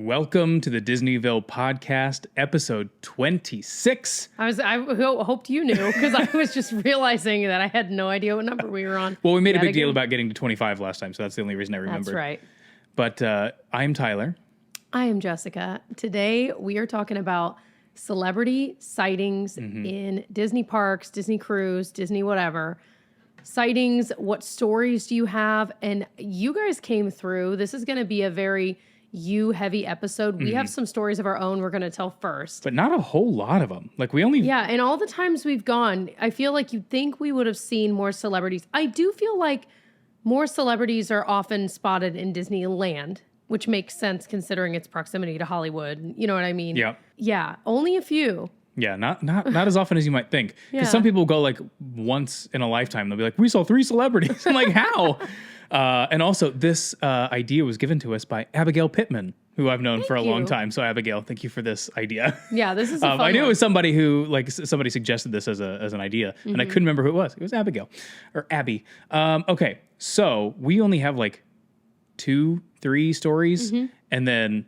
Welcome to the Disneyville podcast, episode 26. I hoped you knew because I was just realizing that I had no idea what number we were on. Well, we made a big deal about getting to 25 last time, so that's the only reason I remembered. That's right. But I'm Tyler. I am Jessica. Today we are talking about celebrity sightings in Disney parks, Disney cruise, Disney whatever. Sightings, what stories do you have? And you guys came through. This is going to be a very heavy episode. We have some stories of our own we're going to tell first. But not a whole lot of them. Like we only... Yeah, and all the times we've gone, I feel like you'd think we would have seen more celebrities. I do feel like more celebrities are often spotted in Disneyland, which makes sense considering its proximity to Hollywood. You know what I mean? Yeah. Yeah, only a few. Yeah, not as often as you might think. Because Yeah. some people go like once in a lifetime. They'll be like, we saw 3 celebrities. I'm like, how? And also, this idea was given to us by Abigail Pittman, who I've known for a long time. So, Abigail, thank you for this idea. Yeah, this is a fun I knew one. it was somebody who, like, somebody suggested this as an idea, and I couldn't remember who it was. It was Abigail, or Abby. Okay, so we only have, like, 2-3 stories, and then...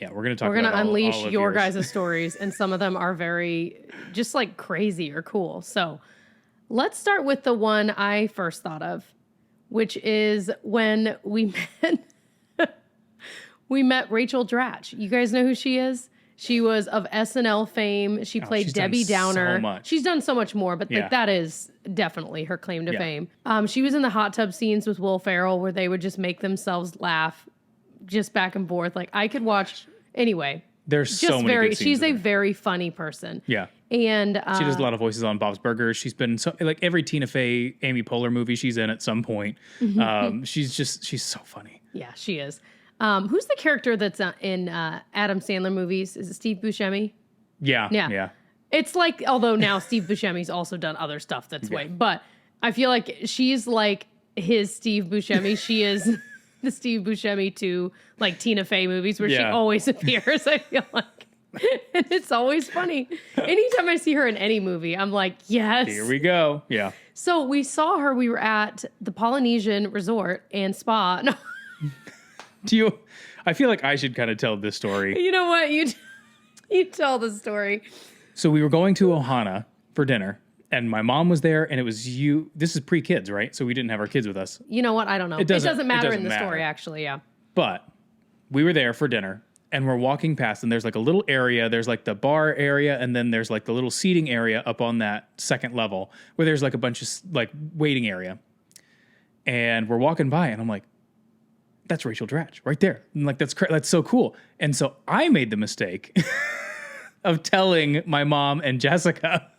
Yeah, we're going to talk about all unleash of your yours. guys' stories, and some of them are very, just like crazy or cool. So let's start with the one I first thought of, which is when we met Rachel Dratch. You guys know who she is? She was of SNL fame. She played she's Debbie done Downer. so much. She's done so much more, but Yeah. like, that is definitely her claim to Yeah. fame. She was in the hot tub scenes with Will Ferrell where they would just make themselves laugh just back and forth. Like I could watch anyway. There's Just so many good scenes she's with a her. very funny person. Yeah. And She does a lot of voices on Bob's Burgers. She's been like every Tina Fey, Amy Poehler movie she's in at some point. She's so funny. yeah, she is. Who's the character that's in Adam Sandler movies? Is it Steve Buscemi? Yeah. It's like, although now Steve Buscemi's also done other stuff that's way, but I feel like she's like his Steve Buscemi. She is the Steve Buscemi to like Tina Fey movies where she Yeah. always appears, I feel like. And it's always funny. Anytime I see her in any movie, I'm like, yes. Here we go. Yeah. So we saw her, we were at the Polynesian Resort and Spa. No, I feel like I should kind of tell this story. you know what? You tell the story. So we were going to Ohana for dinner, and my mom was there, and it was you. This is pre-kids, right? So we didn't have our kids with us. You know what? I don't know. It doesn't matter in the story, actually, yeah. But we were there for dinner, and we're walking past, and there's like a little area. There's like the bar area, and then there's like the little seating area up on that second level where there's like a bunch of like waiting area. And we're walking by, and I'm like, that's Rachel Dratch right there. And like, that's so cool. And so I made the mistake of telling my mom and Jessica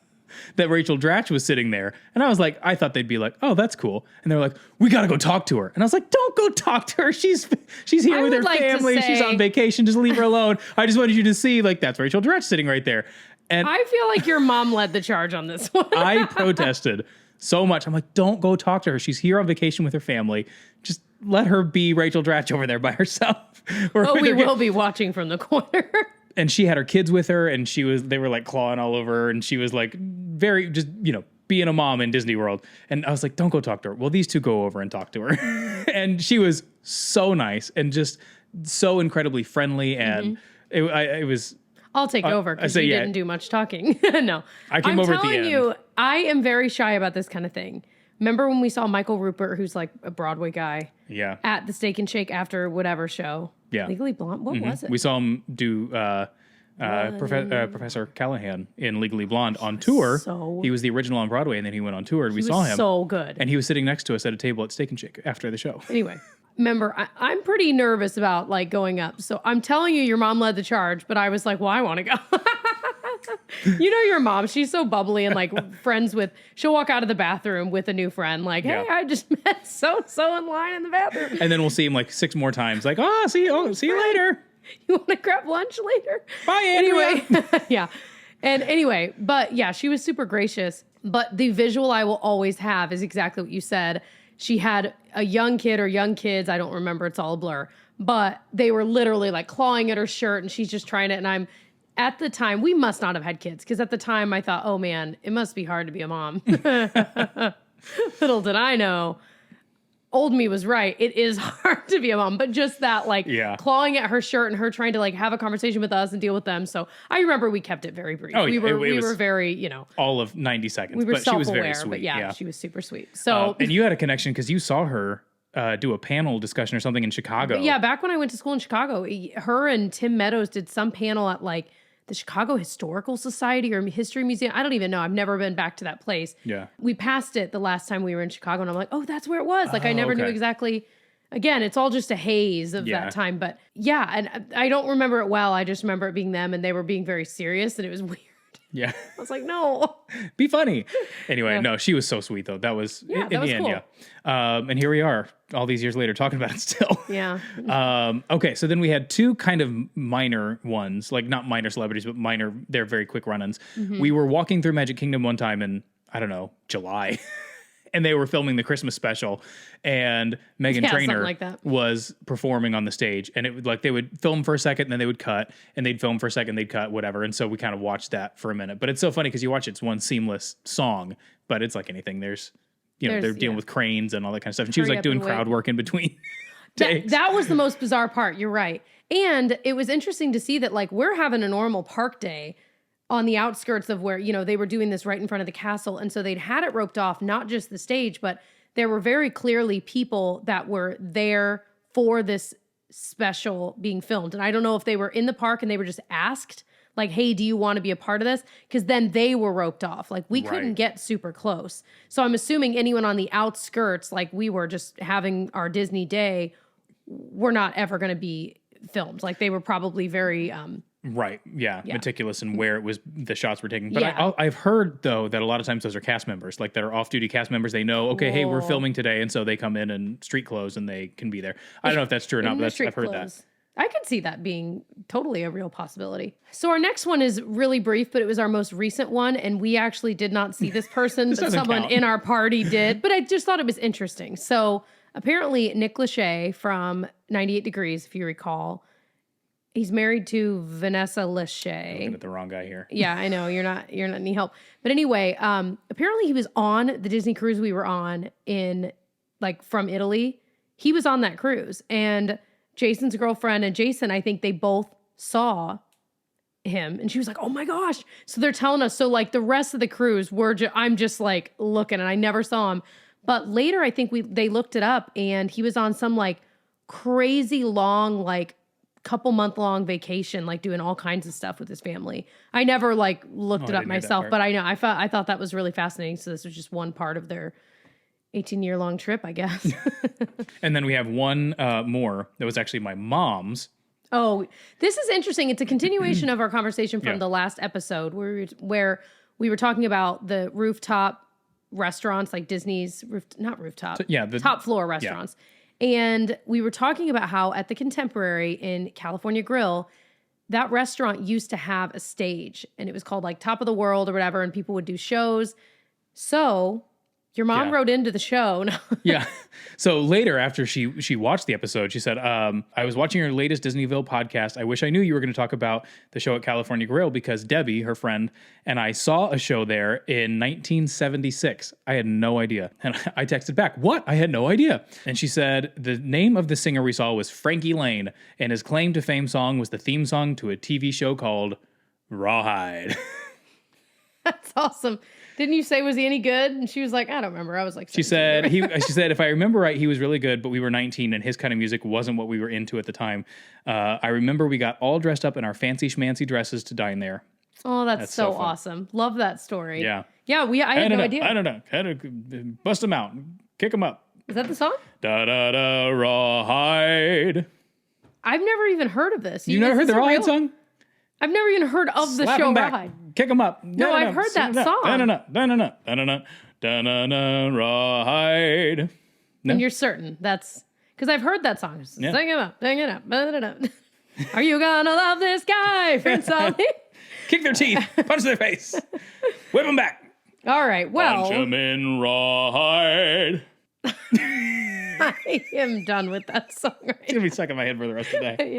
that Rachel Dratch was sitting there. And I was like, I thought they'd be like, oh, that's cool. And they're like, we got to go talk to her. And I was like, don't go talk to her. She's here I with her would like to family. She's say- on vacation. Just leave her alone. I just wanted you to see, like, that's Rachel Dratch sitting right there. And I feel like your mom led the charge on this one. I protested so much. I'm like, don't go talk to her. She's here on vacation with her family. Just let her be Rachel Dratch over there by herself. But we will be watching from the corner. And she had her kids with her, and they were like clawing all over her, and she was like very just, being a mom in Disney World. And I was like, don't go talk to her. Well, these two go over and talk to her. And she was so nice and just so incredibly friendly. And it was... I'll take over because you didn't do much talking. No. I came over at the I'm telling end. you, I am very shy about this kind of thing. Remember when we saw Michael Rupert, who's like a Broadway guy, Yeah. at the Steak and Shake after whatever show? Yeah. Legally Blonde? What was it? We saw him do Professor Callahan in Legally Blonde on tour. He was the original on Broadway, and then he went on tour, and we saw him. So good. And he was sitting next to us at a table at Steak and Shake after the show. Anyway, remember, I'm pretty nervous about like going up. So I'm telling you, your mom led the charge, but I was like, well, I want to go. You know your mom, she's so bubbly and like she'll walk out of the bathroom with a new friend, like, hey, Yeah. I just met so-and-so in line in the bathroom. And then we'll see him like 6 more times, like, see you later. You want to grab lunch later? Bye, Andrea. Anyway, yeah. And anyway, but yeah, she was super gracious. But the visual I will always have is exactly what you said. She had a young kid or young kids. I don't remember. It's all a blur. But they were literally like clawing at her shirt, and she's just trying it. And at the time, we must not have had kids, because at the time I thought, oh man, it must be hard to be a mom. Little did I know, old me was right. It is hard to be a mom, but just that like Yeah. clawing at her shirt and her trying to like have a conversation with us and deal with them. So I remember we kept it very brief. Oh, we yeah, were it we was were very, you know, all of 90 seconds, we were but she was self-aware, very sweet. but yeah, she was super sweet. So And you had a connection because you saw her do a panel discussion or something in Chicago. yeah, back when I went to school in Chicago, her and Tim Meadows did some panel at like the Chicago Historical Society or History Museum. I don't even know. I've never been back to that place. Yeah. We passed it the last time we were in Chicago, and I'm like, oh, that's where it was. Like, I never knew okay. exactly. Again, it's all just a haze of Yeah. that time. But yeah, and I don't remember it well. I just remember it being them, and they were being very serious, and it was weird. Yeah. I was like, no. Be funny. Anyway, no, she was so sweet though. That was Yeah, in that was the end, cool. yeah. And here we are all these years later talking about it still. Yeah. Okay, so then we had two kind of minor ones, like not minor celebrities, but minor, they're very quick run-ins. Mm-hmm. We were walking through Magic Kingdom one time in, I don't know, July. And they were filming the Christmas special, and Meghan Yeah, something Trainor like that. was performing on the stage, and it would like they would film for a second, and then they would cut, and they'd film for a second, they'd cut, whatever. And so we kind of watched that for a minute. But it's so funny because you watch it's one seamless song, but it's like anything. There's they're dealing with cranes and all that kind of stuff. And she was Hurry like up doing and wait. crowd work in between That, takes. that was the most bizarre part. You're right. And it was interesting to see that like we're having a normal park day on the outskirts of where, you know, they were doing this right in front of the castle. And so they'd had it roped off, not just the stage, but there were very clearly people that were there for this special being filmed. And I don't know if they were in the park and they were just asked like, hey, do you want to be a part of this? Because then they were roped off. Like we couldn't Right. get super close. So I'm assuming anyone on the outskirts, like we were just having our Disney day, we're not ever going to be filmed. Like they were probably very, Right. Yeah. Meticulous in where it was the shots were taken. But Yeah. I've heard though that a lot of times those are cast members, like that are off-duty cast members. They know, okay, hey, we're Cool. filming today, and so they come in street clothes and they can be there. I don't know if that's true or not, in but the that's, street I've heard clothes. I could see that being totally a real possibility. So our next one is really brief, but it was our most recent one, and we actually did not see this person, but doesn't someone count. in our party did. But I just thought it was interesting. So apparently Nick Lachey from 98 Degrees, if you recall, he's married to Vanessa that. Lachey. Looking at the wrong guy here. Yeah, I know you're not any help. But anyway, apparently he was on the Disney cruise we were on in like from Italy. He was on that cruise, and Jason's girlfriend and Jason, I think they both saw him, and she was like, "Oh my gosh!" So they're telling us. So like the rest of the cruise, I'm just like looking, and I never saw him. But later, I think they looked it up, and he was on some like crazy long like couple month long vacation, like doing all kinds of stuff with his family. I never like looked it I up didn't hear that myself, part. but I know I thought that was really fascinating. So this was just one part of their 18-year long trip, I guess. And then we have one more that was actually my mom's. Oh, this is interesting. It's a continuation of our conversation from Yeah. the last episode where we were talking about the rooftop restaurants, like Disney's not rooftop, the top floor restaurants. And we were talking about how at the Contemporary in California Grill, that restaurant used to have a stage, and it was called like Top of the World or whatever, and people would do shows. So your mom Yeah. wrote into the show. Yeah. So later, after she watched the episode, she said, I was watching your latest Disneyville podcast. I wish I knew you were going to talk about the show at California Grill because Debbie, her friend, and I saw a show there in 1976. I had no idea. And I texted back, what? I had no idea. And she said, the name of the singer we saw was Frankie Lane, and his claim to fame song was the theme song to a TV show called Rawhide. That's awesome. Didn't you say, was he any good? And she was like, I don't remember. I was like, She 17. said she said if I remember right, he was really good, but we were 19 and his kind of music wasn't what we were into at the time. I remember we got all dressed up in our fancy schmancy dresses to dine there. Oh, that's so so fun. awesome. Love that story. Yeah. Yeah, I had no idea. I don't know. Had to bust them out, kick them up. Is that the song? Da da da rawhide. I've never even heard of this. You never heard the Rawhide real song? I've never even heard of the Slap show 'em back. Rawhide. Kick them up. No, I've heard that song. Da da da da da da da da rawhide. No? And you're certain that's because I've heard that song. Yeah. Sing it up, sing it up. Ba-da-da. Are you gonna love this guy, Prince Ali? Kick their teeth, punch their face, whip them back. All right. Well, Punch them in rawhide. I am done with that song. It's Right gonna be stuck in my head for the rest of the day.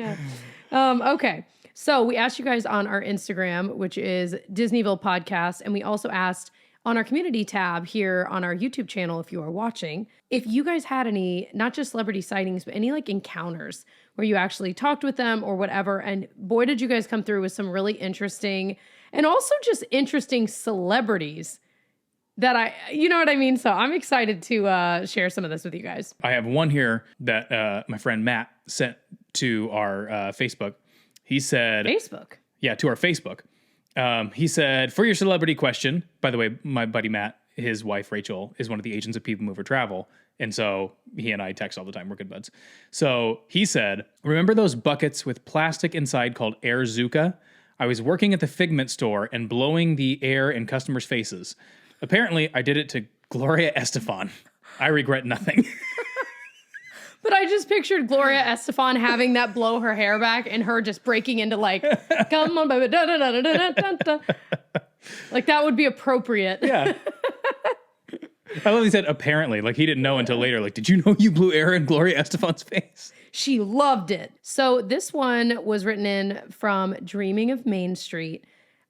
yeah. Okay. So we asked you guys on our Instagram, which is Disneyville Podcast, and we also asked on our community tab here on our YouTube channel, if you are watching, if you guys had any, not just celebrity sightings, but any like encounters where you actually talked with them or whatever. And boy, did you guys come through with some really interesting and also just interesting celebrities that you know what I mean? So I'm excited to share some of this with you guys. I have one here that my friend Matt sent to our Facebook. He said... Facebook? Yeah, to our Facebook. He said, for your celebrity question, by the way, my buddy Matt, his wife Rachel, is one of the agents of People Mover Travel. And so he and I text all the time. We're good buds. So he said, remember those buckets with plastic inside called Air Zuka? I was working at the Figment store and blowing the air in customers' faces. Apparently, I did it to Gloria Estefan. I regret nothing. But I just pictured Gloria Estefan having that blow her hair back and her just breaking into like, come on, baby, da, da, da, da, da, da, da. Like that would be appropriate. Yeah. I love he said apparently, like he didn't know until later. Like, did you know you blew air in Gloria Estefan's face? She loved it. So this one was written in from Dreaming of Main Street.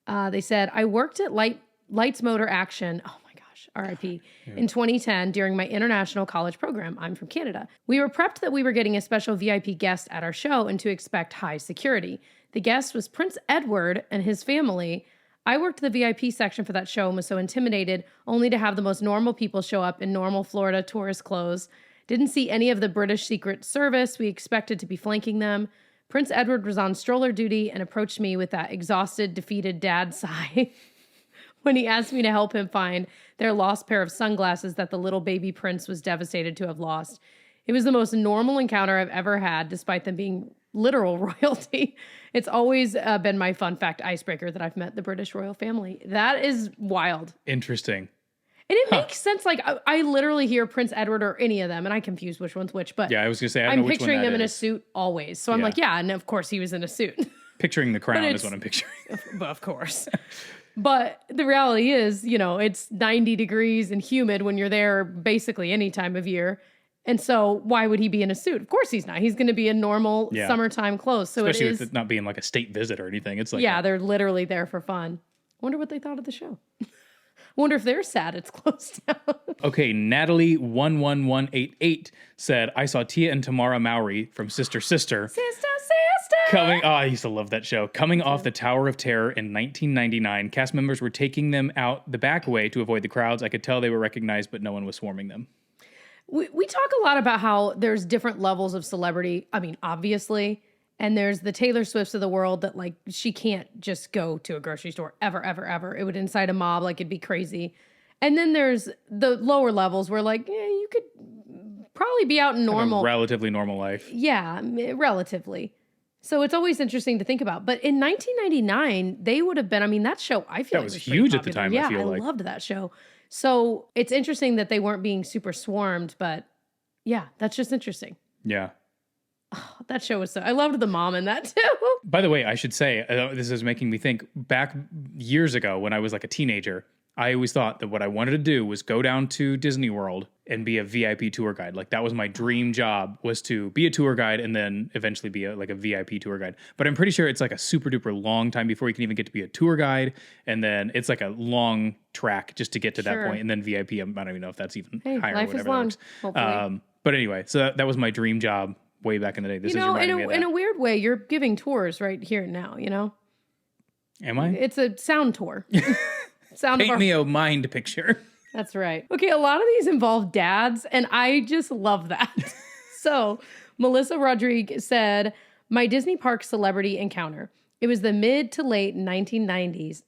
They said, I worked at Lights Motor Action. Oh my gosh, RIP. Yeah. In 2010 during my international college program. I'm from Canada. We were prepped that we were getting a special VIP guest at our show and to expect high security. The guest was Prince Edward and his family. I worked the VIP section for that show and was so intimidated only to have the most normal people show up in normal Florida tourist clothes. Didn't see any of the British Secret Service. We expected to be flanking them. Prince Edward was on stroller duty and approached me with that exhausted, defeated dad sigh when he asked me to help him find their lost pair of sunglasses that the little baby prince was devastated to have lost. It was the most normal encounter I've ever had, despite them being literal royalty. It's always been my fun fact icebreaker that I've met the British royal family. That is wild. Interesting. And it makes sense. Like, I literally hear Prince Edward or any of them, and I confuse which one's which. But yeah, I was going to say, I don't I'm know which picturing one that them in a is. suit always. So I'm like, yeah, and of course he was in a suit. Picturing the crown is what I'm picturing. But of course. But the reality is, you know, it's 90 degrees and humid when you're there basically any time of year. And so why would he be in a suit? Of course he's not. He's going to be in normal summertime clothes. So especially it is, with it not being like a state visit or anything. It's like, they're literally there for fun. Wonder what they thought of the show. Wonder if they're sad it's closed down. Okay, Natalie 11188 said, I saw Tia and Tamara Mowry from Sister Sister. I used to love that show. Coming off the Tower of Terror in 1999, cast members were taking them out the back way to avoid the crowds. I could tell they were recognized, but no one was swarming them. We talk a lot about how there's different levels of celebrity. I mean, obviously. And there's the Taylor Swifts of the world that, like, she can't just go to a grocery store ever, ever, ever. It would incite a mob. Like, it'd be crazy. And then there's the lower levels where, like, you could probably be out in normal. Have a relatively normal life. Yeah, relatively. So it's always interesting to think about. But in 1999, they would have been, I mean, that show, I feel that was huge at the time, yeah, I feel like. I loved that show. So it's interesting that they weren't being super swarmed, but yeah, that's just interesting. Yeah. Oh, that show was I loved the mom in that too. By the way, I should say, this is making me think back years ago when I was like a teenager, I always thought that what I wanted to do was go down to Disney World and be a VIP tour guide. Like that was my dream job, was to be a tour guide and then eventually be a VIP tour guide. But I'm pretty sure it's like a super duper long time before you can even get to be a tour guide. And then it's like a long track just to get to that point. And then VIP, I don't even know if that's even higher life or whatever is long, that works. But anyway, so that was my dream job way back in the day. This is reminding me of that. In a weird way, you're giving tours right here and now, you know? Am I? It's a sound tour. Paint me a mind picture. That's right. Okay, a lot of these involve dads, and I just love that. So, Melissa Rodriguez said, my Disney park celebrity encounter. It was the mid to late 1990s.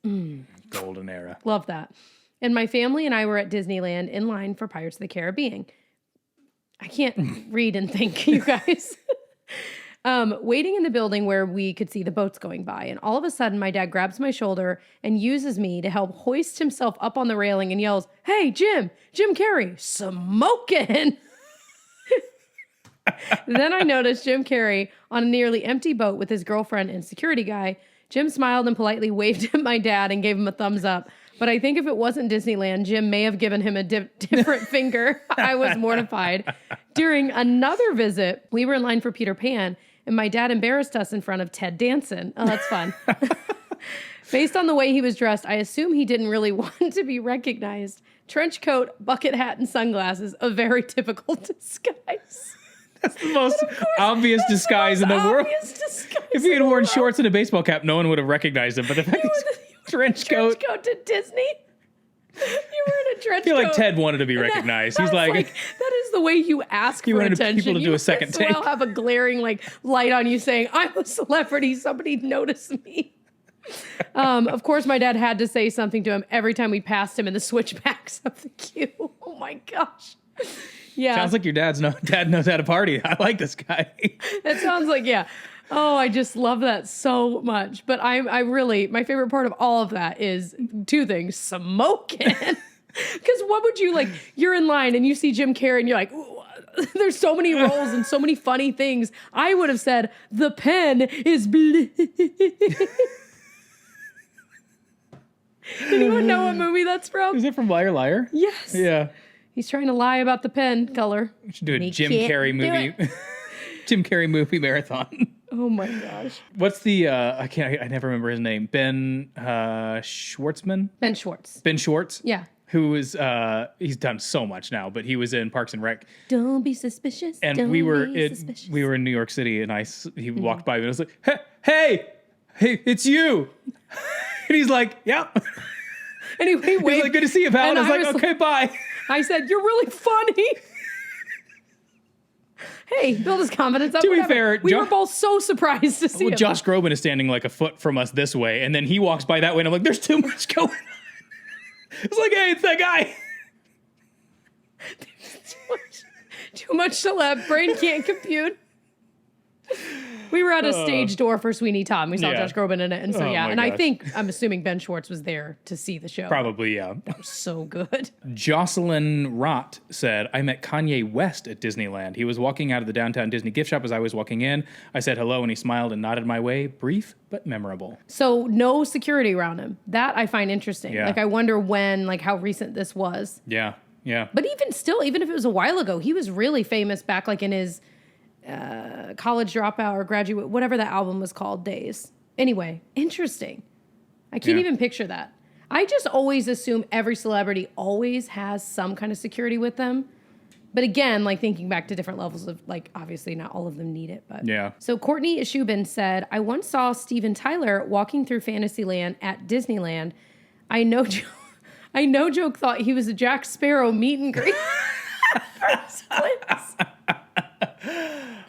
Golden era. Love that. And my family and I were at Disneyland in line for Pirates of the Caribbean. I can't read and think, you guys. Waiting in the building where we could see the boats going by. And all of a sudden, my dad grabs my shoulder and uses me to help hoist himself up on the railing and yells, hey, Jim Carrey, smoking. Then I noticed Jim Carrey on a nearly empty boat with his girlfriend and security guy. Jim smiled and politely waved at my dad and gave him a thumbs up. But I think if it wasn't Disneyland, Jim may have given him a different finger. I was mortified. During another visit, we were in line for Peter Pan, and my dad embarrassed us in front of Ted Danson. Oh, that's fun. Based on the way he was dressed, I assume he didn't really want to be recognized. Trench coat, bucket hat, and sunglasses, a very typical disguise. That's the most obvious disguise in the world. If he had worn shorts and a baseball cap, no one would have recognized him. But the fact he's trench coat to Disney. You're wearing a trench coat. I feel like Ted wanted to be recognized. He's like, that is the way you ask for wanted attention. people to do a second take. You have a glaring light on you saying, I'm a celebrity. Somebody notice me. Of course, my dad had to say something to him every time we passed him in the switchbacks of the queue. Oh my gosh. Yeah. Sounds like your dad knows how to party. I like this guy. That sounds like, yeah. Oh, I just love that so much. But I really, my favorite part of all of that is two things: smoking. Because what would you you're in line and you see Jim Carrey and you're like, ooh, there's so many roles and so many funny things. I would have said, the pen is blue. Anyone know what movie that's from? Is it from Liar Liar? Yes. Yeah. He's trying to lie about the pen color. We should do a Jim Carrey movie. Jim Carrey movie marathon. Oh my gosh. What's the I never remember his name. Ben Schwartzman? Ben Schwartz. Ben Schwartz? Yeah. Who is he's done so much now, but he was in Parks and Rec. Don't be suspicious. And we were in New York City, and he walked by me and I was like, hey, it's you. And he's like, yep. And he waved. He's like, good to see you, pal. And I was like, okay, bye. I said, you're really funny. Hey, build his confidence up. To be fair, we were both so surprised to see him. Josh Groban is standing like a foot from us this way, and then he walks by that way, and I'm like, there's too much going on. It's like, hey, it's that guy. Too much celeb. Brain can't compute. We were at a stage door for Sweeney Todd. We saw Josh Groban in it. And so, and gosh. I'm assuming Ben Schwartz was there to see the show. Probably, yeah. That was so good. Jocelyn Rott said, I met Kanye West at Disneyland. He was walking out of the downtown Disney gift shop as I was walking in. I said hello, and he smiled and nodded my way. Brief, but memorable. So no security around him. That I find interesting. Yeah. I wonder when, how recent this was. Yeah, yeah. But even if it was a while ago, he was really famous back in his college dropout or graduate, whatever that album was called, days. Anyway, interesting. I can't even picture that. I just always assume every celebrity always has some kind of security with them. But again, thinking back to different levels of, obviously not all of them need it. But yeah. So Courtney Ishubin said, I once saw Steven Tyler walking through Fantasyland at Disneyland. I know joke thought he was a Jack Sparrow meet and greet. It's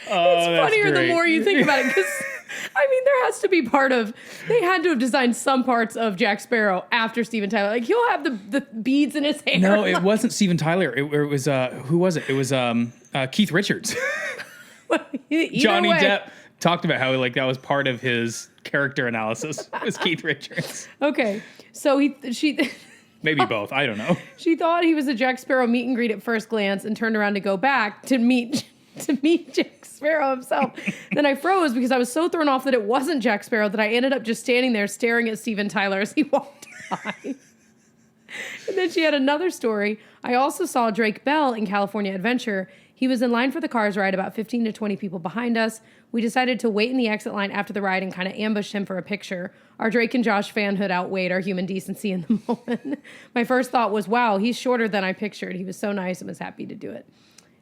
funnier the more you think about it, because there has to be they had to have designed some parts of Jack Sparrow after Steven Tyler. He'll have the beads in his hair. No, it wasn't Steven Tyler. It was who was it? It was Keith Richards. Johnny Depp talked about how that was part of his character analysis. Was Keith Richards. Okay, so she. Maybe both. I don't know. She thought he was a Jack Sparrow meet and greet at first glance and turned around to go back to meet Jack Sparrow himself. Then I froze because I was so thrown off that it wasn't Jack Sparrow that I ended up just standing there staring at Steven Tyler as he walked by. And then she had another story. I also saw Drake Bell in California Adventure. He was in line for the Cars ride, about 15 to 20 people behind us. We decided to wait in the exit line after the ride and kind of ambushed him for a picture. Our Drake and Josh fanhood outweighed our human decency in the moment. My first thought was, wow, he's shorter than I pictured. He was so nice and was happy to do it.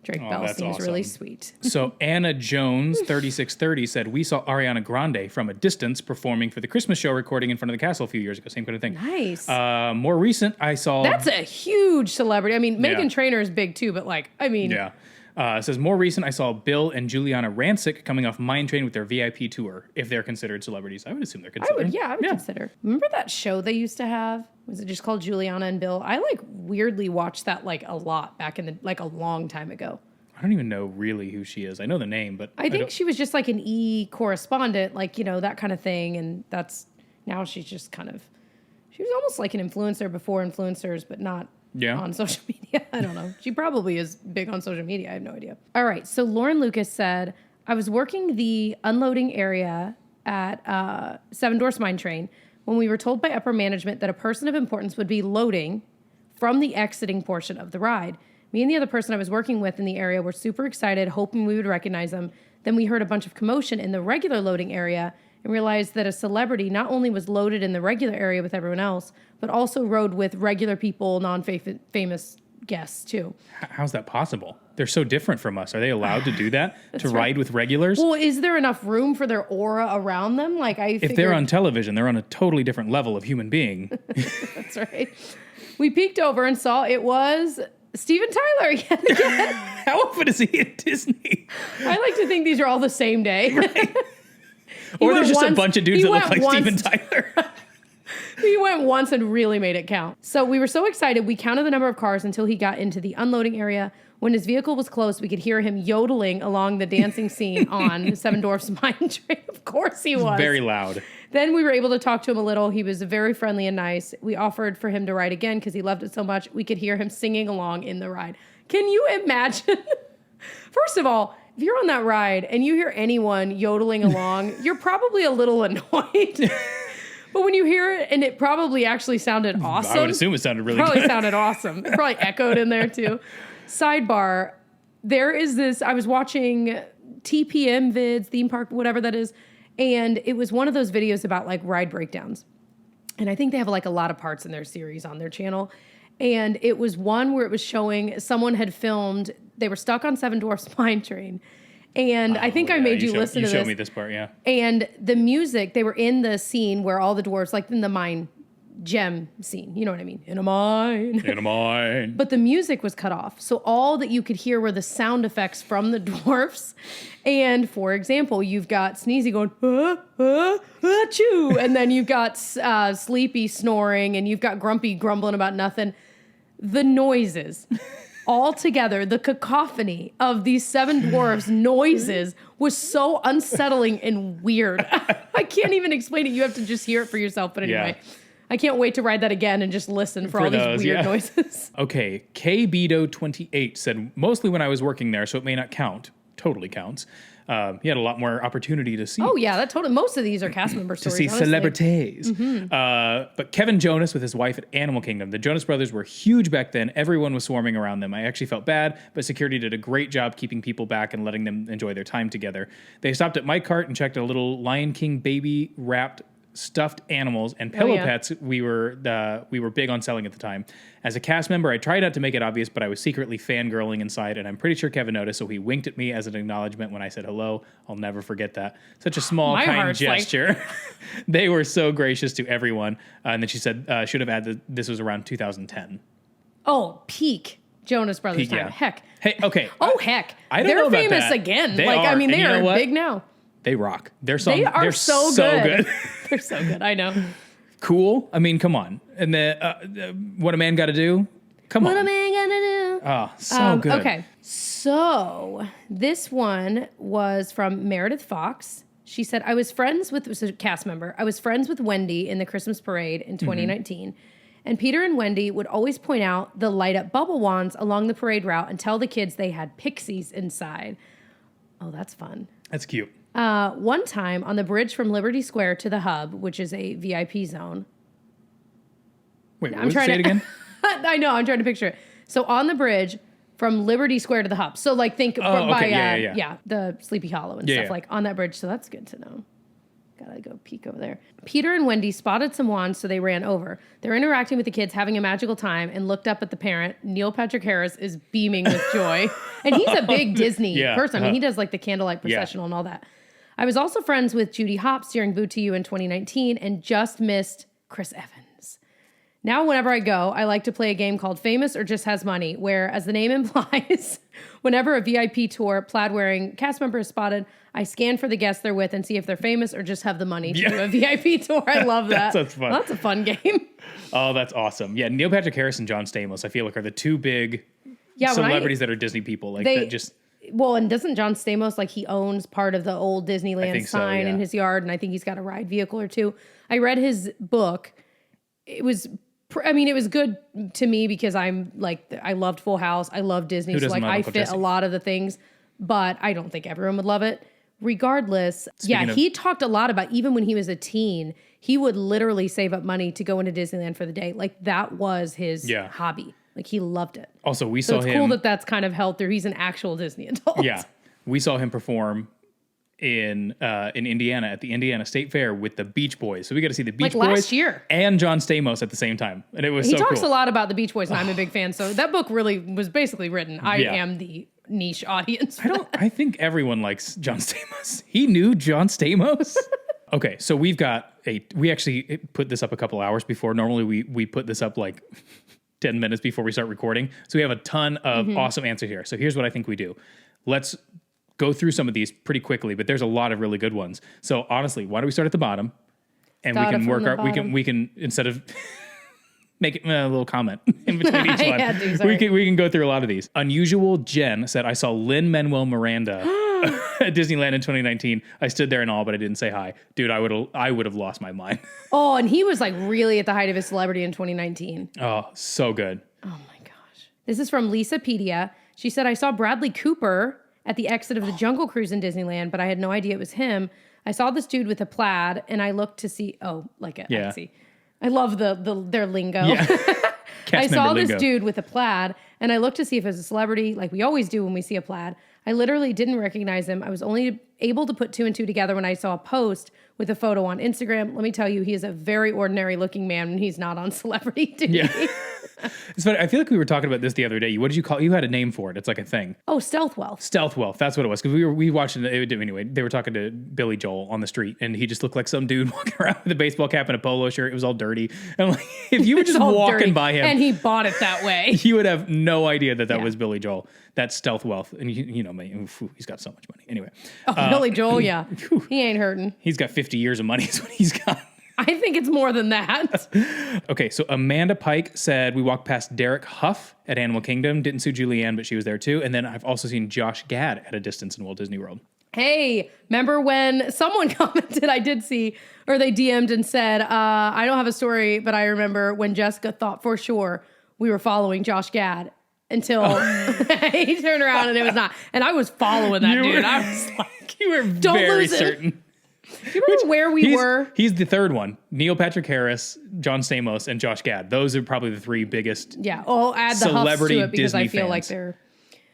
Drake Bell seems really sweet. So Anna Jones, 3630, said, we saw Ariana Grande from a distance performing for the Christmas show recording in front of the castle a few years ago. Same kind of thing. Nice. More recent, I saw... That's a huge celebrity. Meghan Trainor is big too, but Yeah. It says, more recent, I saw Bill and Juliana Rancic coming off Mine Train with their VIP tour. If they're considered celebrities, I would assume they're considered. I would consider. Remember that show they used to have? Was it just called Juliana and Bill? I weirdly watched that a lot back in the a long time ago. I don't even know really who she is. I know the name, but I think she was just an e-correspondent, that kind of thing. And now she's just she was almost like an influencer before influencers, but not on social media. I don't know. She probably is big on social media. I have no idea. All right. So Lauren Lucas said, I was working the unloading area at Seven Dwarfs Mine Train when we were told by upper management that a person of importance would be loading from the exiting portion of the ride. Me and the other person I was working with in the area were super excited, hoping we would recognize them. Then we heard a bunch of commotion in the regular loading area, and realized that a celebrity not only was loaded in the regular area with everyone else, but also rode with regular people, non-famous guests too. How's that possible? They're so different from us. Are they allowed to do that? To ride with regulars? Well, is there enough room for their aura around them? If they're on television, they're on a totally different level of human being. That's right. We peeked over and saw it was Steven Tyler yet again. How often is he at Disney? I like to think these are all the same day. Right. Or there's just a bunch of dudes that look like Steven Tyler. He went once and really made it count. So we were so excited, we counted the number of cars until he got into the unloading area. When his vehicle was close, we could hear him yodeling along the dancing scene on Seven Dwarfs Mine Train. Of course he was. Very loud. Then we were able to talk to him a little. He was very friendly and nice. We offered for him to ride again because he loved it so much. We could hear him singing along in the ride. Can you imagine? First of all, if you're on that ride and you hear anyone yodeling along, you're probably a little annoyed. But when you hear it, and it probably actually sounded awesome. I would assume it sounded really probably good. sounded awesome. It probably echoed in there too. Sidebar, there is this, I was watching TPM vids, theme park, whatever that is, and it was one of those videos about like ride breakdowns. And I think they have like a lot of parts in their series on their channel. And it was one where it was showing someone had filmed, they were stuck on Seven Dwarfs Mine Train. And I think I made you listen to this. You showed me this part, yeah. And the music, they were in the scene where all the dwarves, like in the mine gem scene, you know what I mean? In a mine. In a mine. But the music was cut off. So all that you could hear were the sound effects from the dwarfs. And for example, you've got Sneezy going, achoo. And then you've got Sleepy snoring, and you've got Grumpy grumbling about nothing. The noises. All together, the cacophony of these seven dwarfs' noises was so unsettling and weird. I can't even explain it. You have to just hear it for yourself. But anyway, I can't wait to ride that again and just listen for all these weird noises. Okay, KBeto28 said, mostly when I was working there, so it may not count. Totally counts. He had a lot more opportunity to see. Oh, yeah, that totally. Most of these are cast member stories. To see honestly. celebrities. But Kevin Jonas with his wife at Animal Kingdom. The Jonas Brothers were huge back then. Everyone was swarming around them. I actually felt bad, but security did a great job keeping people back and letting them enjoy their time together. They stopped at my cart and checked a little Lion King baby wrapped stuffed animals and pillow pets we were big on selling at the time. As a cast member, I tried not to make it obvious, but I was secretly fangirling inside, and I'm pretty sure Kevin noticed, so he winked at me as an acknowledgement when I said hello. I'll never forget that. Such a small, kind gesture. They were so gracious to everyone. And then she said, should have added this was around 2010. Oh, peak Jonas Brothers time. Yeah. Heck. Hey, okay. Heck. I don't know about famous that. again. They are. They are big now. They rock. Their songs, they are they're so good. They're so good. I know. Cool. I mean, come on. And the What a Man Gotta Do? Come on. What a Man Gotta Do? Oh, so good. Okay. So this one was from Meredith Fox. She said, this is a cast member. I was friends with Wendy in the Christmas parade in 2019. And Peter and Wendy would always point out the light up bubble wands along the parade route and tell the kids they had pixies inside. Oh, that's fun. That's cute. One time on the bridge from Liberty Square to the Hub, which is a VIP zone. Wait, say it again? I know, I'm trying to picture it. So on the bridge from Liberty Square to the Hub. So like think by the Sleepy Hollow and stuff like on that bridge. So that's good to know. Gotta go peek over there. Peter and Wendy spotted some wands, so they ran over. They're interacting with the kids, having a magical time, and looked up at the parent. Neil Patrick Harris is beaming with joy. And he's a big Disney person. I mean, he does like the candlelight processional and all that. I was also friends with Judy Hopps during Boo to You in 2019 and just missed Chris Evans. Now, whenever I go, I like to play a game called Famous or Just Has Money, where, as the name implies, whenever a VIP tour plaid-wearing cast member is spotted, I scan for the guests they're with and see if they're famous or just have the money to do a VIP tour. I love that. That's fun. Well, that's a fun game. Oh, that's awesome. Yeah, Neil Patrick Harris and John Stamos, I feel like, are the two big celebrities that are Disney people. Like that just... Well, and doesn't John Stamos, like he owns part of the old Disneyland sign in his yard, and I think he's got a ride vehicle or two. I read his book. It was good to me because I'm like, I loved Full House. I love Disney. So like I fit a lot of the things, but I don't think everyone would love it. Regardless, he talked a lot about even when he was a teen, he would literally save up money to go into Disneyland for the day. Like that was his hobby. Like he loved it. Also, we saw him. It's cool that that's kind of held through. He's an actual Disney adult. Yeah. We saw him perform in Indiana at the Indiana State Fair with the Beach Boys. So we got to see the Beach Like Boys last year. and John Stamos at the same time. And it was He so talks cool. a lot about the Beach Boys, and I'm a big fan. So that book really was basically written. I am the niche audience. I think everyone likes John Stamos. He knew John Stamos. Okay, so we actually put this up a couple hours before. Normally we put this up like 10 minutes before we start recording. So we have a ton of awesome answers here. So here's what I think we do. Let's go through some of these pretty quickly, but there's a lot of really good ones. So honestly, why don't we start at the bottom and we can work our, we can instead of make it a little comment in between each one. We can go through a lot of these. Unusual Jen said, I saw Lin-Manuel Miranda at Disneyland in 2019. I stood there and all, but I didn't say hi. Dude, I would have lost my mind. Oh, and he was like really at the height of his celebrity in 2019. Oh, so good. Oh my gosh. This is from Lisapedia. She said, I saw Bradley Cooper at the exit of the Jungle Cruise in Disneyland, but I had no idea it was him. I saw this dude with a plaid, and I looked to see, I love their lingo. Yeah. I saw this dude with a plaid, and I looked to see if it was a celebrity, like we always do when we see a plaid. I literally didn't recognize him. I was only able to put two and two together when I saw a post with a photo on Instagram. Let me tell you, he is a very ordinary looking man when he's not on celebrity duty. Yeah. It's funny. I feel like we were talking about this the other day. What did you call it? You had a name for it. It's like a thing. Oh, Stealth Wealth. Stealth Wealth. That's what it was. Because we watched it anyway. They were talking to Billy Joel on the street, and he just looked like some dude walking around with a baseball cap and a polo shirt. It was all dirty. And like, if you were just walking by him, and he bought it that way, you would have no idea that was Billy Joel. That's Stealth Wealth, and you know, man, he's got so much money. Anyway, Billy Joel, yeah, he ain't hurting. He's got 50 years of money. Is what he's got. I think it's more than that. Okay, so Amanda Pike said, we walked past Derek Huff at Animal Kingdom. Didn't see Julianne, but she was there too. And then I've also seen Josh Gad at a distance in Walt Disney World. Hey, remember when someone commented, I did see, or they DM'd and said, I don't have a story, but I remember when Jessica thought for sure we were following Josh Gad until he turned around and it was not. And I was following that dude. I was like, you were very certain. You remember where we were? He's the third one. Neil Patrick Harris, John Stamos, and Josh Gad. Those are probably the three biggest I'll add the celebrity Huffs to it because Disney I feel fans. Like they're...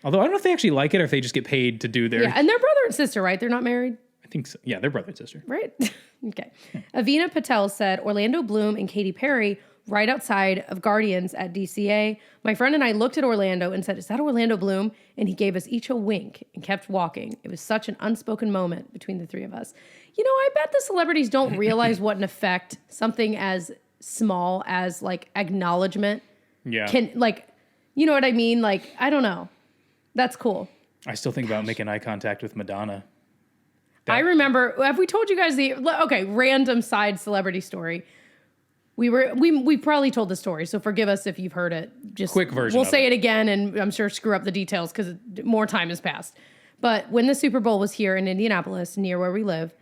Although I don't know if they actually like it or if they just get paid to do their... Yeah, and they're brother and sister, right? They're not married? I think so. Yeah, they're brother and sister. Right? Okay. Avina Patel said, Orlando Bloom and Katy Perry right outside of Guardians at DCA. My friend and I looked at Orlando and said, is that Orlando Bloom? And he gave us each a wink and kept walking. It was such an unspoken moment between the three of us. You know, I bet the celebrities don't realize what an effect something as small as like acknowledgement can, like, you know what I mean? Like, I don't know. That's cool. I still think about making eye contact with Madonna. I remember, have we told you guys random side celebrity story. We probably told the story, so forgive us if you've heard it. Just quick version. We'll say it again, and I'm sure screw up the details because more time has passed. But when the Super Bowl was here in Indianapolis, near where we live,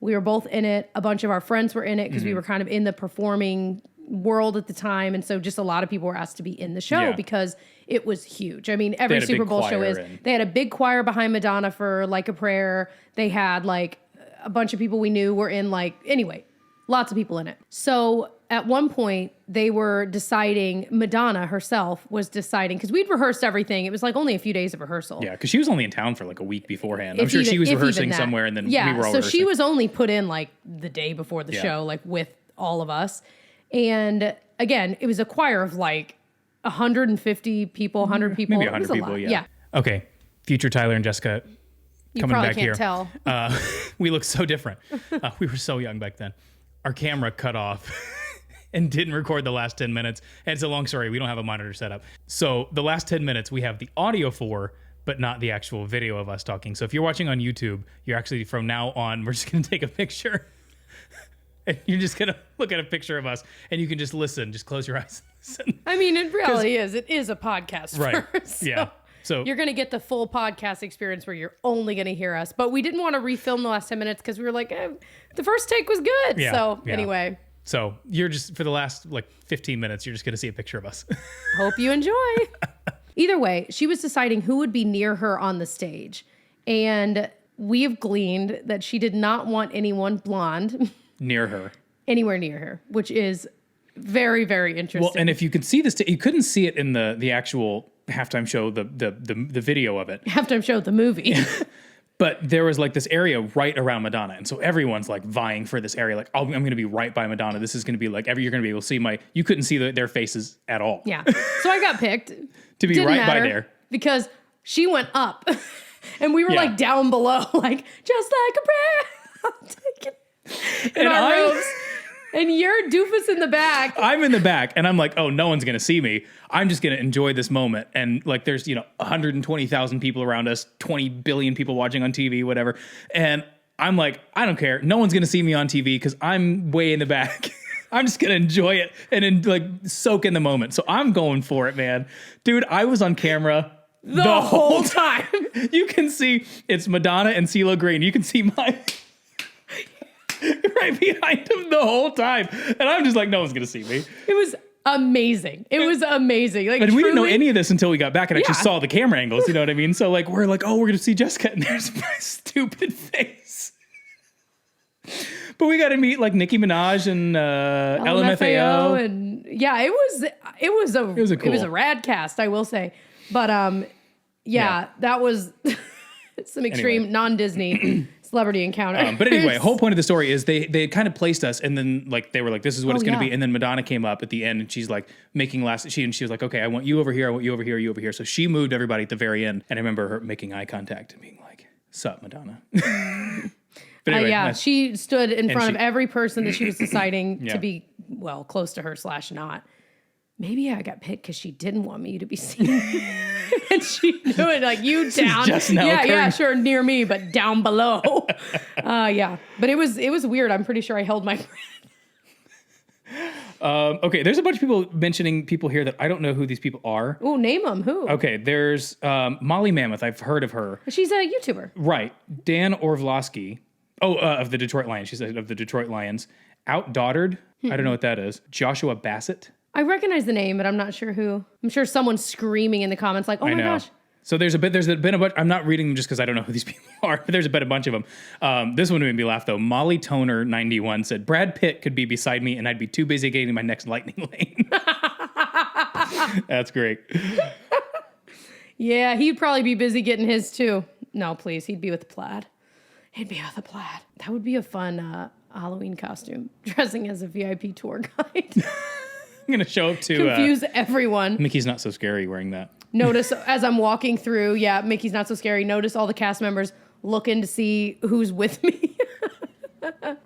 we were both in it. A bunch of our friends were in it because we were kind of in the performing world at the time, and so just a lot of people were asked to be in the show because it was huge. I mean, every Super Bowl show is. They had a big choir behind Madonna for Like a Prayer. They had like a bunch of people we knew were in lots of people in it. So at one point, they were deciding, Madonna herself was deciding, because we'd rehearsed everything. It was like only a few days of rehearsal. Yeah, because she was only in town for like a week beforehand. I'm sure she was rehearsing somewhere, and then we were all rehearsing. So she was only put in like the day before the show, like with all of us. And again, it was a choir of like 150 people, 100 people. Maybe 100 people, yeah. Okay, future Tyler and Jessica coming back here. You probably can't tell. We look so different. We were so young back then. Our camera cut off and didn't record the last 10 minutes. And it's a long story. We don't have a monitor set up. So the last 10 minutes we have the audio for, but not the actual video of us talking. So if you're watching on YouTube, you're actually, from now on, we're just going to take a picture. And you're just going to look at a picture of us and you can just listen. Just close your eyes and listen. I mean, in reality it is a podcast right. first. So. Yeah. So you're going to get the full podcast experience where you're only going to hear us. But we didn't want to refilm the last 10 minutes because we were like, the first take was good. Yeah, anyway. So you're just, for the last like 15 minutes, you're just going to see a picture of us. Hope you enjoy. Either way, she was deciding who would be near her on the stage. And we have gleaned that she did not want anyone blonde. Near her. Anywhere near her, which is very, very interesting. Well, and if you could see this, you couldn't see it in the actual halftime show, the video of it. Halftime show, the movie. But there was like this area right around Madonna. And so everyone's like vying for this area. Like, I'm going to be right by Madonna. This is going to be like, you're going to be able to see you couldn't see their faces at all. Yeah. So I got picked. To be Didn't right matter by there. because she went up and we were like down below, like just like a prayer. In our robes. And you're doofus in the back. I'm in the back and I'm like, oh, no one's going to see me. I'm just going to enjoy this moment. And like, there's, 120,000 people around us, 20 billion people watching on TV, whatever. And I'm like, I don't care. No one's going to see me on TV because I'm way in the back. I'm just going to enjoy it and like soak in the moment. So I'm going for it, man. Dude, I was on camera the whole time. You can see it's Madonna and CeeLo Green. You can see my... right behind him the whole time. And I'm just like, no one's going to see me. It was amazing. It was amazing. Like, and we didn't know any of this until we got back and actually Yeah. saw the camera angles. You know what I mean? So like, we're like, oh, we're going to see Jessica. And there's my stupid face. But we got to meet like Nicki Minaj and LMFAO. And yeah, it was a rad cast, I will say. But that was some extreme non-Disney celebrity encounter. But anyway, whole point of the story is they kind of placed us, and then like they were like, this is what it's going to be. And then Madonna came up at the end, and she's like making she was like, okay, I want you over here, I want you over here, you over here. So she moved everybody at the very end, and I remember her making eye contact and being like, "Sup, Madonna." But anyway, she stood in front of every person that she was deciding to be close to her / not. Maybe I got picked because she didn't want me to be seen. And she knew it, like, you down. Just now occurring. Sure, near me, but down below. But it was weird. I'm pretty sure I held my breath. Okay, there's a bunch of people mentioning people here that I don't know who these people are. Oh, name them. Who? Okay, there's Molly Mammoth. I've heard of her. She's a YouTuber. Right. Dan Orlovsky. Of the Detroit Lions. She said of the Detroit Lions. Outdaughtered. I don't know what that is. Joshua Bassett. I recognize the name, but I'm not sure who. I'm sure someone's screaming in the comments like, oh my gosh. So there's been a bunch. I'm not reading them just because I don't know who these people are, but there's been a bunch of them. This one made me laugh though. Molly Toner 91 said, Brad Pitt could be beside me and I'd be too busy getting my next lightning lane. That's great. Yeah, he'd probably be busy getting his too. No, please. He'd be with the plaid. That would be a fun Halloween costume. Dressing as a VIP tour guide. I'm going to show up to... Confuse everyone. Mickey's Not So Scary wearing that. Notice as I'm walking through, Mickey's Not So Scary. Notice all the cast members looking to see who's with me.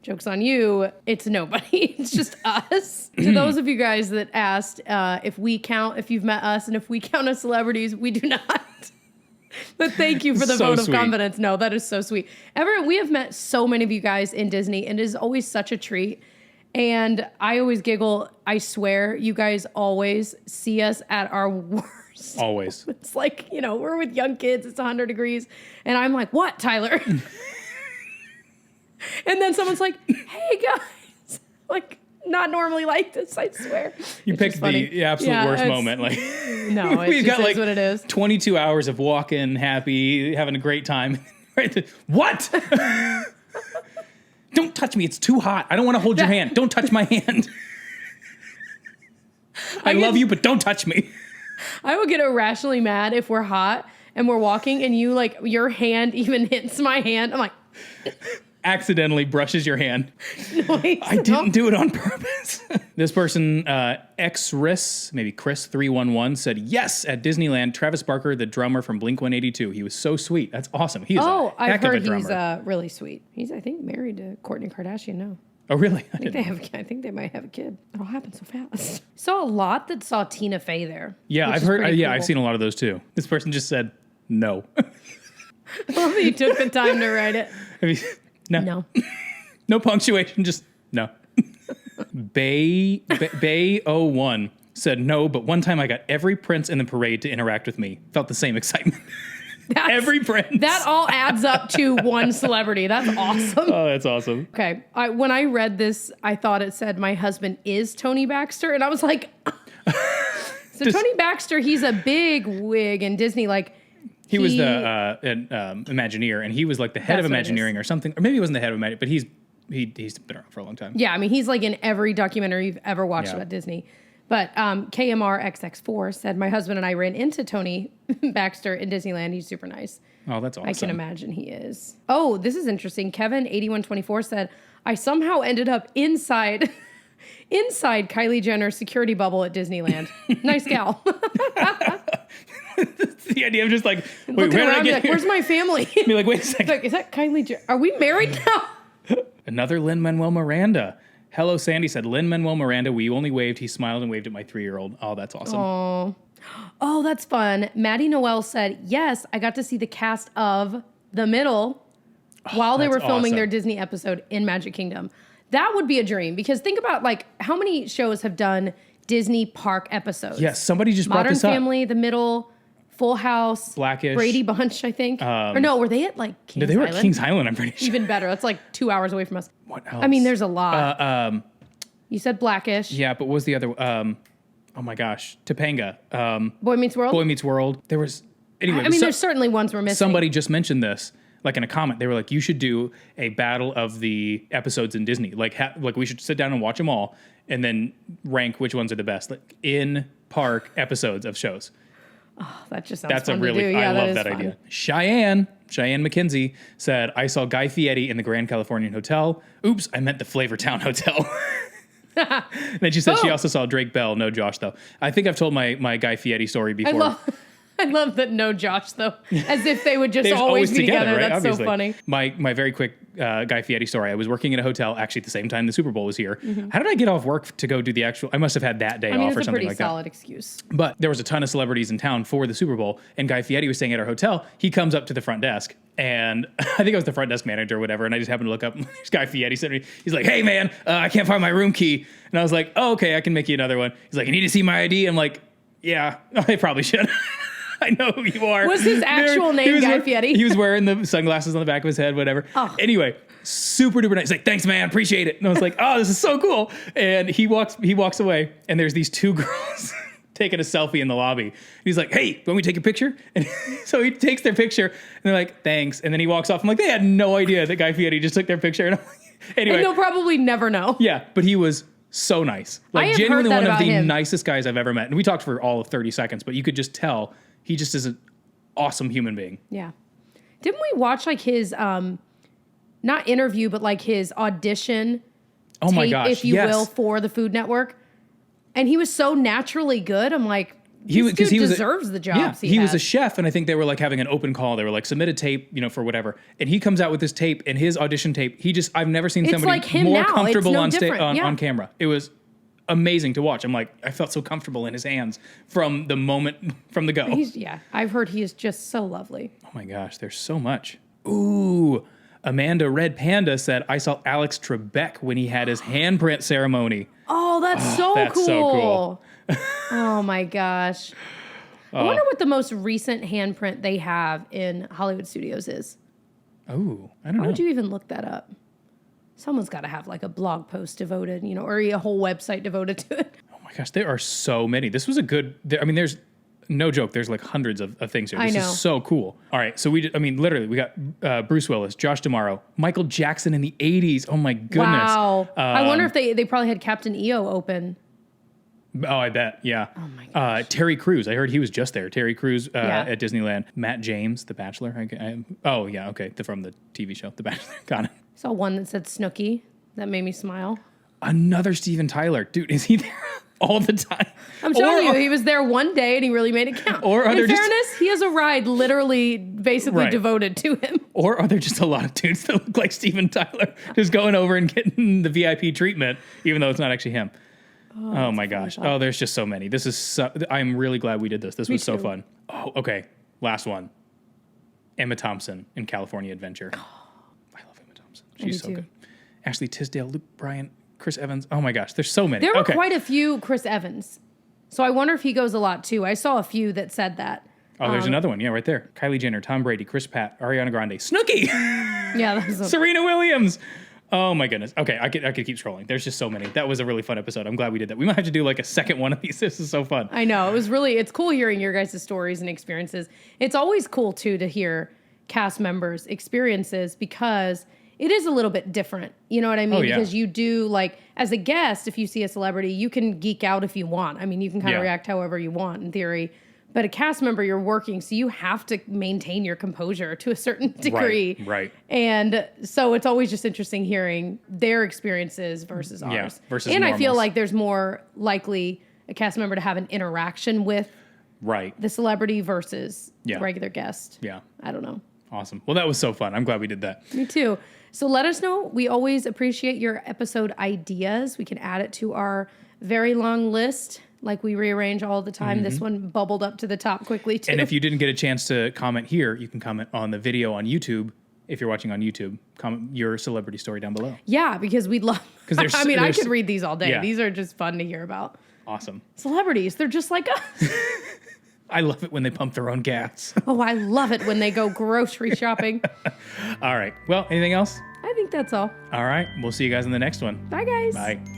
Joke's on you. It's nobody. It's just us. To those of you guys that asked if you've met us and if we count as celebrities, we do not. But thank you for the vote of confidence. No, that is so sweet. We have met so many of you guys in Disney, and it is always such a treat. And I always giggle. I swear, you guys always see us at our worst. Always. It's like, we're with young kids. It's 100 degrees. And I'm like, what, Tyler? And then someone's like, hey, guys. Like, not normally like this, I swear. You picked the absolute worst moment. Like, no, it just is what it is. 22 hours of walking, happy, having a great time. What? Don't touch me. It's too hot. I don't want to hold your hand. Don't touch my hand. I love you, but don't touch me. I will get irrationally mad if we're hot and we're walking and your hand even hits my hand. I'm like... Accidentally brushes your hand. No, I didn't do it on purpose. This person, Chris 311 said, yes, at Disneyland, Travis Barker, the drummer from Blink-182. He was so sweet. That's awesome. He is a heck of a drummer. He's really sweet. He's, I think, married to Kourtney Kardashian now. Oh, really? I think they might have a kid. It all happened so fast. Saw a lot that saw Tina Fey there. Yeah, I've heard. Cool. I've seen a lot of those too. This person just said no. Well, you took the time to write it. No. No punctuation, just no. Bay01 said no, but one time I got every prince in the parade to interact with me. Felt the same excitement. Every prince. That all adds up to one celebrity. That's awesome. Oh, that's awesome. Okay. When I read this, I thought it said my husband is Tony Baxter. And I was like, so Tony Baxter, he's a big wig in Disney. Like, He was the Imagineer, and he was like the head of Imagineering or something. Or maybe he wasn't the head of Imagineering, but he's been around for a long time. Yeah, I mean, he's like in every documentary you've ever watched about Disney. But KMRXX4 said, my husband and I ran into Tony Baxter in Disneyland. He's super nice. Oh, that's awesome. I can imagine he is. Oh, this is interesting. Kevin8124 said, I somehow ended up inside Kylie Jenner's security bubble at Disneyland. Nice gal. The idea of just like, wait, looking where did I around, get like, here? where's my family? Be like, wait a second. Like, is that Kylie Jenner? Are we married now? Another Lin-Manuel Miranda. Hello, Sandy said, Lin-Manuel Miranda, we only waved. He smiled and waved at my 3-year-old. Oh, that's awesome. Oh, that's fun. Maddie Noel said, yes, I got to see the cast of The Middle while they were filming their Disney episode in Magic Kingdom. That would be a dream, because think about like how many shows have done Disney park episodes. Yes, somebody just brought this up. Modern Family, The Middle, Full House, Blackish, Brady Bunch, I think. Or no, were they at like Kings No, they were Island? at Kings Island, I'm pretty sure. Even better. That's like 2 hours away from us. What else? I mean, there's a lot. You said Blackish. Yeah, but what was the other? Oh my gosh, Topanga. Boy Meets World. Boy Meets World. There was anyway. I mean, there's certainly ones we're missing. Somebody just mentioned this, like in a comment. They were like, "You should do a battle of the episodes in Disney. Like we should sit down and watch them all, and then rank which ones are the best, like in park episodes of shows." Oh, that just sounds That's fun a really. to do. Yeah, I love that fun. idea. Cheyenne McKenzie said, "I saw Guy Fieri in the Grand Californian Hotel. Oops, I meant the Flavortown Hotel." Then she said she also saw Drake Bell. No Josh, though. I think I've told my Guy Fieri story before. I love that no Josh, though. As if they would just always be together. Right? That's Obviously. so funny. My very quick Guy Fieri story. I was working in a hotel actually at the same time the Super Bowl was here. Mm-hmm. How did I get off work to go do the actual? I must have had that day off or something like that. It's a pretty solid excuse. But there was a ton of celebrities in town for the Super Bowl, and Guy Fieri was staying at our hotel. He comes up to the front desk, and I think I was the front desk manager or whatever, and I just happened to look up, and there's Guy Fieri sitting. He's like, "Hey, man, I can't find my room key." And I was like, "Oh, okay, I can make you another one." He's like, "You need to see my ID?" I'm like, "Yeah, I probably should." I know who you are. Was his actual name Guy Fieri? He was wearing the sunglasses on the back of his head, whatever. Oh. Anyway, super duper nice. He's like, "Thanks, man, appreciate it." And I was like, "Oh, this is so cool." And he walks away, and there's these two girls taking a selfie in the lobby. And he's like, "Hey, want me to take a picture?" And so he takes their picture, and they're like, "Thanks." And then he walks off. I'm like, they had no idea that Guy Fieri just took their picture. And I'm like, anyway, and they'll probably never know. Yeah, but he was so nice. Like genuinely one of the nicest guys I've ever met. And we talked for all of 30 seconds, but you could just tell he just is an awesome human being. Yeah. Didn't we watch like his not interview, but like his audition tape, my gosh, if you will, for the Food Network? And he was so naturally good. I'm like, he deserves the jobs. He was a chef, and I think they were like having an open call. They were like, submit a tape, for whatever. And he comes out with this tape, and his audition tape, I've never seen somebody like him more now. comfortable no on camera. It was amazing to watch. I'm like, I felt so comfortable in his hands from the go. I've heard he is just so lovely. Oh my gosh, there's so much. Ooh, Amanda Red Panda said, I saw Alex Trebek when he had his handprint ceremony. Oh, that's so cool. Oh my gosh. I wonder what the most recent handprint they have in Hollywood Studios is. Oh, I don't know. How would you even look that up? Someone's got to have like a blog post devoted, or a whole website devoted to it. Oh my gosh, there are so many. This was a good, there's no joke. There's like hundreds of things here. This is so cool. All right. So literally we got Bruce Willis, Josh D'Amaro, Michael Jackson in the 80s. Oh my goodness. Wow. I wonder if they probably had Captain EO open. Oh, I bet. Yeah. Oh my gosh. Terry Crews. I heard he was just there. Terry Crews at Disneyland. Matt James, The Bachelor. Okay. From the TV show, The Bachelor. Got it. Saw one that said Snooki. That made me smile. Another Steven Tyler. Dude, is he there all the time? I'm telling you, he was there one day and he really made it count. In fairness, he has a ride literally basically devoted to him. Or are there just a lot of dudes that look like Steven Tyler just going over and getting the VIP treatment, even though it's not actually him? Oh my gosh. Oh, there's just so many. I'm really glad we did this. This was so fun. Oh, okay. Last one. Emma Thompson in California Adventure. I love Emma Thompson. She's so good. Ashley Tisdale, Luke Bryan, Chris Evans. Oh my gosh. There's so many. There were quite a few Chris Evans. So I wonder if he goes a lot too. I saw a few that said that. Oh, there's another one. Yeah, right there. Kylie Jenner, Tom Brady, Chris Pratt, Ariana Grande, Snooki. Yeah. That was Serena Williams. Oh my goodness. Okay, I could keep scrolling. There's just so many. That was a really fun episode. I'm glad we did that. We might have to do like a second one of these. This is so fun. I know. It's cool hearing your guys' stories and experiences. It's always cool too to hear cast members' experiences because it is a little bit different. You know what I mean? Oh, yeah. Because you do, like, as a guest, if you see a celebrity, you can geek out if you want. I mean, you can kind of react however you want in theory. But a cast member, you're working, so you have to maintain your composure to a certain degree. Right. And so it's always just interesting hearing their experiences versus ours. Versus and normals. I feel like there's more likely a cast member to have an interaction with the celebrity versus the regular guest. Yeah. I don't know. Awesome. Well, that was so fun. I'm glad we did that. Me too. So let us know. We always appreciate your episode ideas. We can add it to our very long list. Like we rearrange all the time. This one bubbled up to the top quickly too. And if you didn't get a chance to comment here, you can comment on the video on YouTube. If you're watching on YouTube, comment your celebrity story down below. Yeah, because we'd love. Because I mean, I could read these all day. Yeah. These are just fun to hear about. Awesome. Celebrities, they're just like us. I love it when they pump their own gas. Oh, I love it when they go grocery shopping. All right. Well, anything else? I think that's all. All right. We'll see you guys in the next one. Bye, guys. Bye.